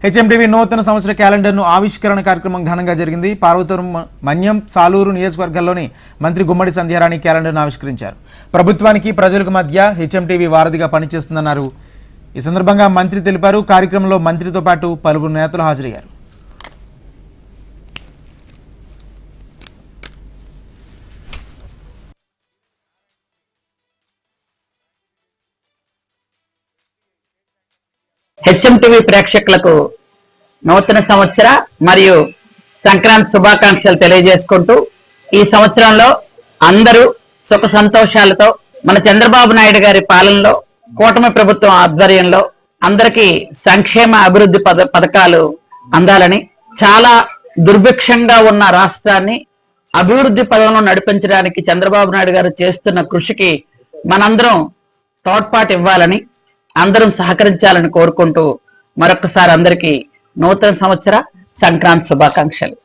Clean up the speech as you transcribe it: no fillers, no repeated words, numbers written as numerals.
HMTV నూతన సంవత్సర క్యాలెండర్ను ఆవిష్కరణ కార్యక్రమం ఘనంగా జరిగింది. పార్వతీపురం, మన్యం, సాలూరు నియోజకవర్గాల్లోని మంత్రి గుమ్మడి సంధ్యారాణి క్యాలెండర్ను ఆవిష్కరించారు. ప్రభుత్వానికి ప్రజలకు మధ్య హెచ్ఎంటీవీ వారధిగా పనిచేస్తుందన్నారు. ఈ సందర్భంగా మంత్రి తెలిపారు. కార్యక్రమంలో మంత్రితో పాటు పలువురు నేతలు హాజరయ్యారు. హెచ్ఎంటీవీ ప్రేక్షకులకు నూతన సంవత్సర మరియు సంక్రాంతి శుభాకాంక్షలు తెలియజేసుకుంటూ ఈ సంవత్సరంలో అందరూ సుఖ సంతోషాలతో మన చంద్రబాబు నాయుడు గారి పాలనలో కూటమి ప్రభుత్వం ఆధ్వర్యంలో అందరికీ సంక్షేమ అభివృద్ధి పథకాలు అందాలని, చాలా దుర్భిక్షంగా ఉన్న రాష్ట్రాన్ని అభివృద్ధి పదంలో నడిపించడానికి చంద్రబాబు నాయుడు గారు చేస్తున్న కృషికి మనందరం తోడ్పాటు ఇవ్వాలని, అందరం సహకరించాలని కోరుకుంటూ మరొకసారి అందరికీ నూతన సంవత్సర సంక్రాంతి శుభాకాంక్షలు.